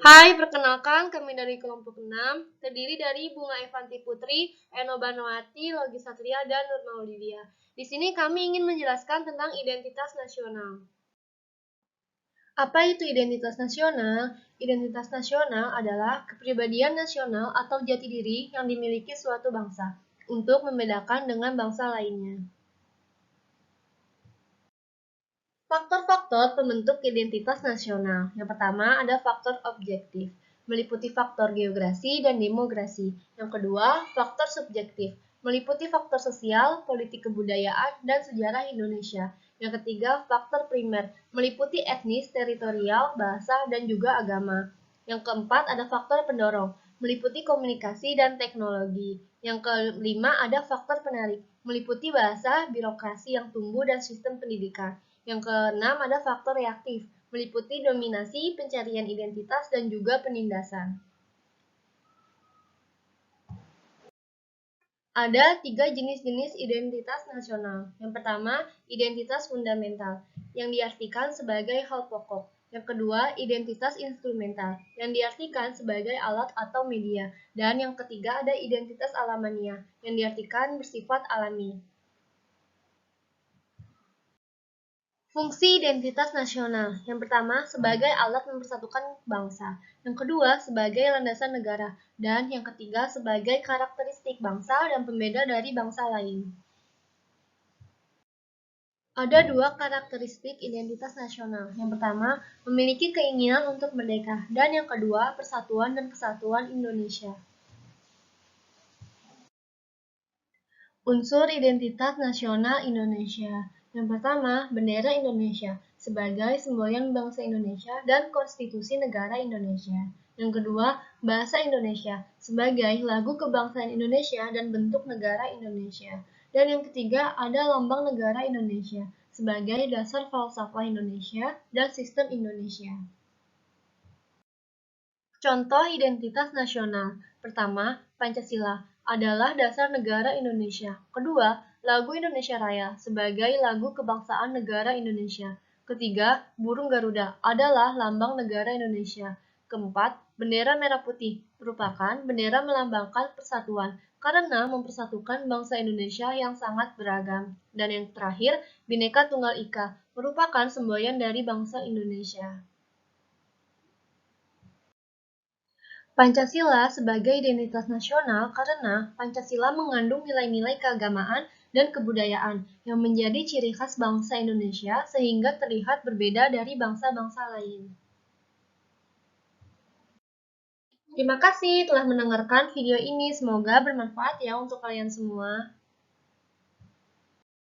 Hai, perkenalkan kami dari kelompok 6, terdiri dari Bunga Evanti Putri, Eno Banowati, Logi Satria, dan Nur Maulidia. Di sini kami ingin menjelaskan tentang identitas nasional. Apa itu identitas nasional? Identitas nasional adalah kepribadian nasional atau jati diri yang dimiliki suatu bangsa untuk membedakan dengan bangsa lainnya. Faktor-faktor pembentuk identitas nasional. Yang pertama ada faktor objektif, meliputi faktor geografi dan demografi. Yang kedua, faktor subjektif, meliputi faktor sosial, politik kebudayaan, dan sejarah Indonesia. Yang ketiga, faktor primer, meliputi etnis, teritorial, bahasa, dan juga agama. Yang keempat ada faktor pendorong, meliputi komunikasi dan teknologi. Yang kelima ada faktor penarik, meliputi bahasa, birokrasi yang tumbuh, dan sistem pendidikan. Yang keenam ada faktor reaktif, meliputi dominasi, pencarian identitas, dan juga penindasan. Ada 3 jenis-jenis identitas nasional. Yang pertama, identitas fundamental, yang diartikan sebagai hal pokok. Yang kedua, identitas instrumental, yang diartikan sebagai alat atau media. Dan yang ketiga ada identitas alamania, yang diartikan bersifat alami. Fungsi identitas nasional. Yang pertama, sebagai alat mempersatukan bangsa. Yang kedua, sebagai landasan negara. Dan yang ketiga, sebagai karakteristik bangsa dan pembeda dari bangsa lain. Ada dua karakteristik identitas nasional. Yang pertama, memiliki keinginan untuk merdeka. Dan yang kedua, persatuan dan kesatuan Indonesia. Unsur identitas nasional Indonesia. Yang pertama, bendera Indonesia sebagai semboyan bangsa Indonesia dan konstitusi negara Indonesia. Yang kedua, bahasa Indonesia sebagai lagu kebangsaan Indonesia dan bentuk negara Indonesia. Dan yang ketiga, ada lambang negara Indonesia sebagai dasar falsafah Indonesia dan sistem Indonesia. Contoh identitas nasional. Pertama, Pancasila adalah dasar negara Indonesia. Kedua, lagu Indonesia Raya sebagai lagu kebangsaan negara Indonesia. Ketiga, burung Garuda adalah lambang negara Indonesia. Keempat, bendera merah putih merupakan bendera melambangkan persatuan karena mempersatukan bangsa Indonesia yang sangat beragam. Dan yang terakhir, Bhinneka Tunggal Ika merupakan semboyan dari bangsa Indonesia. Pancasila sebagai identitas nasional karena Pancasila mengandung nilai-nilai keagamaan dan kebudayaan yang menjadi ciri khas bangsa Indonesia sehingga terlihat berbeda dari bangsa-bangsa lain. Terima kasih telah mendengarkan video ini. Semoga bermanfaat ya untuk kalian semua.